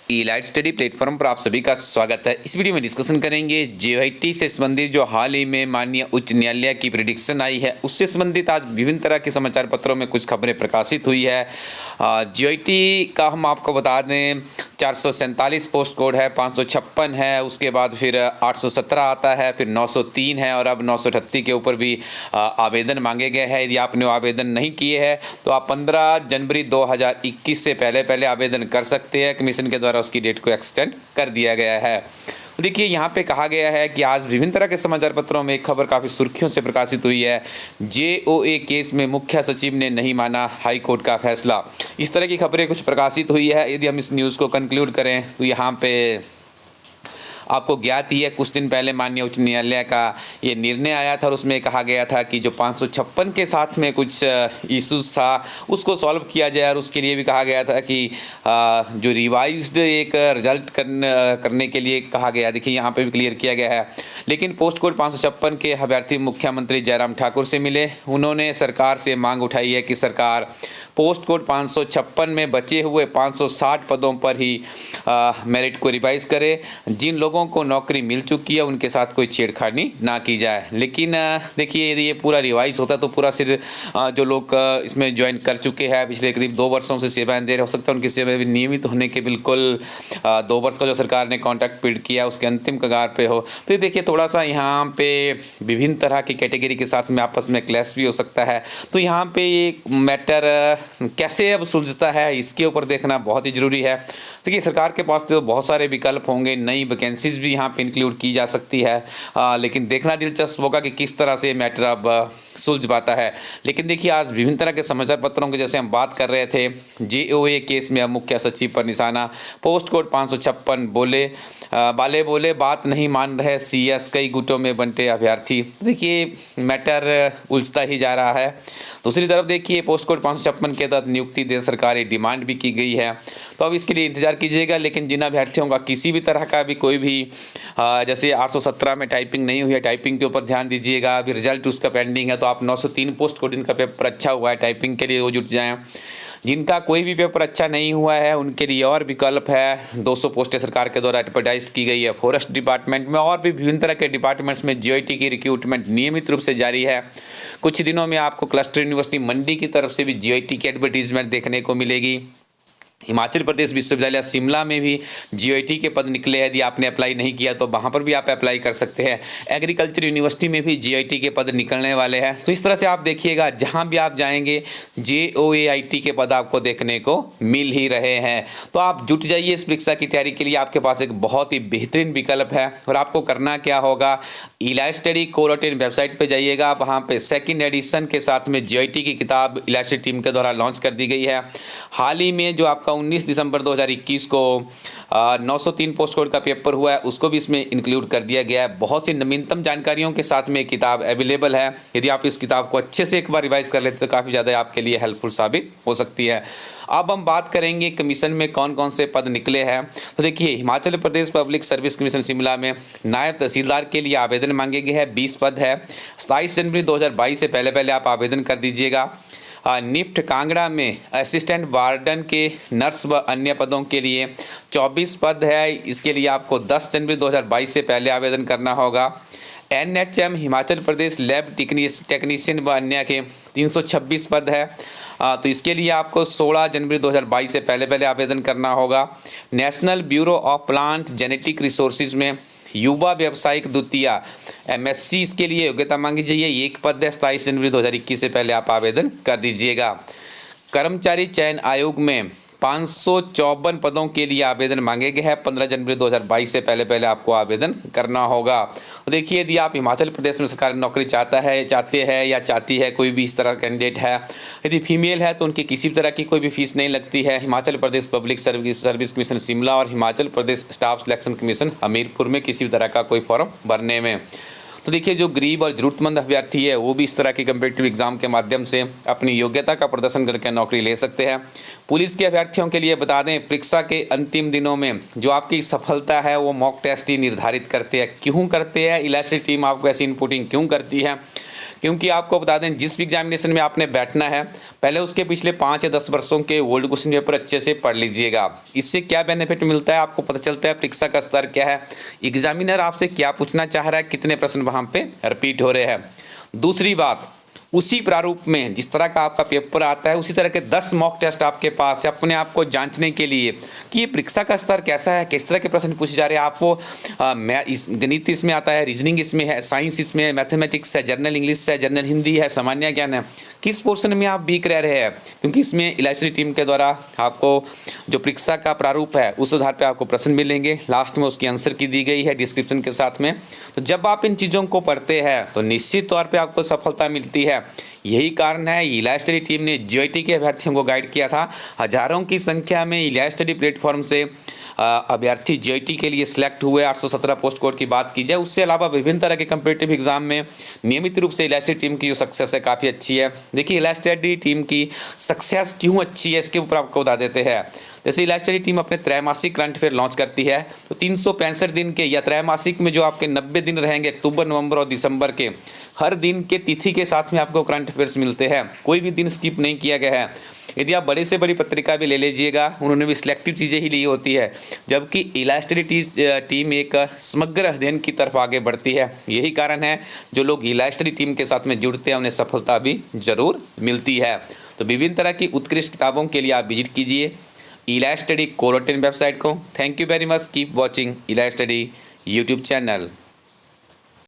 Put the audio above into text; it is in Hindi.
इलाइट स्टडी प्लेटफॉर्म पर आप सभी का स्वागत है। इस वीडियो में डिस्कशन करेंगे जेओआईटी से संबंधित जो हाल ही में माननीय उच्च न्यायालय की प्रेडिक्शन आई है उससे संबंधित आज विभिन्न तरह के समाचार पत्रों में कुछ खबरें प्रकाशित हुई है। जेओआईटी का हम आपको बता दें 447 पोस्ट कोड है, 556 है, उसके बाद फिर 817 आता है, फिर 903 है और अब 938 के ऊपर भी आवेदन मांगे गए हैं। यदि आपने आवेदन नहीं किए हैं तो आप 15 जनवरी 2021 से पहले आवेदन कर सकते हैं। कमीशन के द्वारा उसकी डेट को एक्सटेंड कर दिया गया है। देखिए यहाँ पे कहा गया है कि आज विभिन्न तरह के समाचार पत्रों में एक खबर काफ़ी सुर्खियों से प्रकाशित हुई है। जेओए केस में मुख्य सचिव ने नहीं माना हाई कोर्ट का फैसला। इस तरह की खबरें कुछ प्रकाशित हुई है। यदि हम इस न्यूज़ को कंक्लूड करें तो यहाँ पे आपको ज्ञात ही है कुछ दिन पहले माननीय उच्च न्यायालय का ये निर्णय आया था और उसमें कहा गया था कि जो 556 के साथ में कुछ इश्यूज था उसको सॉल्व किया जाए और उसके लिए भी कहा गया था कि जो रिवाइज्ड एक रिजल्ट करने के लिए कहा गया। देखिए यहाँ पे भी क्लियर किया गया है। लेकिन पोस्ट कोड 556 के अभ्यर्थी मुख्यमंत्री जयराम ठाकुर से मिले। उन्होंने सरकार से मांग उठाई है कि सरकार पोस्ट कोड 556 में बचे हुए 560 पदों पर ही मेरिट को रिवाइज करे। जिन लोगों को नौकरी मिल चुकी है उनके साथ कोई छेड़खानी ना की जाए। लेकिन देखिए यदि ये पूरा रिवाइज होता तो पूरा सिर्फ जो लोग इसमें ज्वाइन कर चुके हैं, पिछले करीब 2 वर्षों से सेवाएं दे रहे, हो सकता है उनकी सेवाएं भी नियमित होने के बिल्कुल 2 वर्ष का जो सरकार ने कॉन्ट्रैक्ट पीरियड किया उसके अंतिम कगार पे हो। तो देखिए थोड़ा सा यहाँ पे विभिन्न तरह की कैटेगरी के साथ में आपस में क्लैश भी हो सकता है। तो यहाँ पे ये मैटर कैसे अब सुलझता है इसके ऊपर देखना बहुत ही ज़रूरी है। देखिए सरकार के पास तो बहुत सारे विकल्प होंगे, नई वैकेंसीज भी यहाँ पे इंक्लूड की जा सकती है, लेकिन देखना दिलचस्प होगा कि किस तरह से मैटर अब सुलझ पाता है। लेकिन देखिए आज विभिन्न तरह के समाचार पत्रों की जैसे हम बात कर रहे थे, जेओए केस में अब मुख्य सचिव पर निशाना। पोस्ट कोड 556 बोले बात नहीं मान रहे सीएस, कई गुटों में बंटे अभ्यर्थी। देखिए मैटर उलझता ही जा रहा है। दूसरी तरफ देखिए पोस्ट कोड 556 के तहत नियुक्ति दे सरकारी डिमांड भी की गई है, तो अब इसके लिए इंतजार कीजिएगा। लेकिन जिन अभ्यर्थियों का किसी भी तरह का भी कोई भी जैसे 817 में टाइपिंग नहीं हुई है, टाइपिंग के ऊपर ध्यान दीजिएगा। अभी रिजल्ट उसका पेंडिंग है, तो आप 903 पोस्ट कोड इनका पेपर अच्छा हुआ है टाइपिंग के लिए वो जुट जाएँ। जिनका कोई भी पेपर अच्छा नहीं हुआ है उनके लिए और विकल्प है। 200 पोस्टें सरकार के द्वारा एडवर्टाइज की गई है फॉरेस्ट डिपार्टमेंट में, और भी विभिन्न तरह के डिपार्टमेंट्स में जेओआईटी की रिक्रूटमेंट नियमित रूप से जारी है। कुछ दिनों में आपको क्लस्टर यूनिवर्सिटी मंडी की तरफ से भी जेओआईटी की एडवर्टीजमेंट देखने को मिलेगी। हिमाचल प्रदेश विश्वविद्यालय शिमला में भी जेओआईटी के पद निकले हैं। यदि आपने अप्लाई नहीं किया तो वहाँ पर भी आप अप्लाई कर सकते हैं। एग्रीकल्चर यूनिवर्सिटी में भी जेओआईटी के पद निकलने वाले हैं। तो इस तरह से आप देखिएगा जहाँ भी आप जाएंगे जेओआईटी के पद आपको देखने को मिल ही रहे हैं। तो आप जुट जाइए इस परीक्षा की तैयारी के लिए, आपके पास एक बहुत ही बेहतरीन विकल्प है। और आपको करना क्या होगा, इलाइट स्टडी कोरोटिन वेबसाइट पर जाइएगा। वहाँ पर 2nd एडिशन के साथ में जेओआईटी की किताब इलाइट स्टडी टीम के द्वारा लॉन्च कर दी गई है। हाल ही में जो आपका 19 दिसंबर 2021 को 903 पोस्ट कोड का पेपर हुआ है उसको भी इसमें इंक्लूड कर दिया गया है। बहुत सी नवीनतम जानकारियों के साथ में किताब अवेलेबल है। यदि आप इस किताब को अच्छे से एक बार रिवाइज कर लेते तो काफ़ी ज़्यादा आपके लिए हेल्पफुल साबित हो सकती है। अब हम बात करेंगे कमीशन में कौन कौन से पद निकले हैं। तो देखिए Himachal Pradesh public service commission Shimla में नायब तहसीलदार के लिए आवेदन मांगे गए हैं। 20 पद है। 27 जनवरी 2022 से पहले आप आवेदन कर दीजिएगा। निफ्ट कांगड़ा में असिस्टेंट वार्डन के नर्स व अन्य पदों के लिए 24 पद है। इसके लिए आपको 10 जनवरी 2022 से पहले आवेदन करना होगा। NHM Himachal Pradesh lab technician व अन्य के 326 पद है। तो इसके लिए आपको 16 जनवरी 2022 से पहले आवेदन करना होगा। National bureau of plant genetic resources में युवा व्यावसायिक द्वितीय एमएससी, इसके लिए योग्यता मांगी जाइए। 1 पद है। 27 जनवरी 2021 से पहले आप आवेदन कर दीजिएगा। कर्मचारी चयन आयोग में 554 पदों के लिए आवेदन मांगे गए हैं। 15 जनवरी 2022 से पहले आपको आवेदन करना होगा। देखिए यदि आप हिमाचल प्रदेश में सरकारी नौकरी चाहते हैं या चाहती है, कोई भी इस तरह कैंडिडेट है, यदि फीमेल है तो उनकी किसी भी तरह की कोई भी फीस नहीं लगती है। Himachal Pradesh public service commission Shimla और Himachal Pradesh staff selection commission Hamirpur में किसी भी तरह का कोई फॉर्म भरने में। तो देखिए जो गरीब और ज़रूरतमंद अभ्यर्थी है वो भी इस तरह के कम्पिटिटिव एग्जाम के माध्यम से अपनी योग्यता का प्रदर्शन करके नौकरी ले सकते हैं। पुलिस के अभ्यर्थियों के लिए बता दें, परीक्षा के अंतिम दिनों में जो आपकी सफलता है वो मॉक टेस्ट ही निर्धारित करते हैं। क्यों करते हैं, इलास्टिक टीम आपको ऐसी इनपुटिंग क्यों करती है, क्योंकि आपको बता दें जिस भी एग्जामिनेशन में आपने बैठना है पहले उसके पिछले 5 या 10 वर्षों के ओल्ड क्वेश्चन पेपर अच्छे से पढ़ लीजिएगा। इससे क्या बेनिफिट मिलता है आपको पता चलता है परीक्षा का स्तर क्या है, एग्जामिनर आपसे क्या पूछना चाह रहा है, कितने प्रश्न वहाँ पे रिपीट हो रहे हैं। दूसरी बात, उसी प्रारूप में जिस तरह का आपका पेपर आता है उसी तरह के 10 मॉक टेस्ट आपके पास है अपने आप को जांचने के लिए कि ये परीक्षा का स्तर कैसा है, किस तरह के प्रश्न पूछे जा रहे हैं। आपको गणित इसमें आता है, रीजनिंग इसमें है, साइंस इसमें है, मैथमेटिक्स है, जनरल इंग्लिश है, जनरल हिंदी है, सामान्य ज्ञान है, किस पोर्शन में आप वीक रह रहे हैं, क्योंकि इसमें इलास्ट्री टीम के द्वारा आपको जो परीक्षा का प्रारूप है उस आधार पर आपको प्रश्न मिलेंगे। लास्ट में उसकी आंसर की दी गई है डिस्क्रिप्शन के साथ में। तो जब आप इन चीज़ों को पढ़ते हैं तो निश्चित तौर पर आपको सफलता मिलती है। यही कारण है इलाहा स्टडी टीम ने जीआईटी के अभ्यर्थियों को गाइड किया था। हजारों की संख्या में इलाहा स्टडी प्लेटफॉर्म से अभ्यर्थी जीआईटी के लिए सिलेक्ट हुए। 817 पोस्ट कोड की बात की जाए, उससे अलावा विभिन्न तरह के कम्पिटिटिव एग्जाम में नियमित रूप से इलाहा स्टडी टीम की जो सक्सेस है काफ़ी अच्छी है। देखिए इलाहा स्टडी टीम की सक्सेस क्यों अच्छी है इसके ऊपर आपको बता देते हैं। जैसे इलाहा स्टडी टीम अपने त्रैमासिक करंट अफेयर लॉन्च करती है तो 365 दिन के या त्रैमासिक में जो आपके 90 दिन रहेंगे अक्टूबर, नवंबर और दिसंबर के, हर दिन के तिथि के साथ में आपको करंट अफेयर्स मिलते हैं। कोई भी दिन स्किप नहीं किया गया है। यदि आप बड़ी से बड़ी पत्रिका भी ले लीजिएगा उन्होंने भी सिलेक्टेड चीज़ें ही ली होती है, जबकि इलाहा स्टडी टीम एक समग्र अध्ययन की तरफ आगे बढ़ती है। यही कारण है जो लोग इलाहा स्टडी टीम के साथ में जुड़ते हैं उन्हें सफलता भी जरूर मिलती है। तो विभिन्न तरह की उत्कृष्ट किताबों के लिए आप विजिट कीजिए इलाहा स्टडी कोरोटेन वेबसाइट को। Thank you very much, keep watching इलाहा स्टडी यूट्यूब चैनल।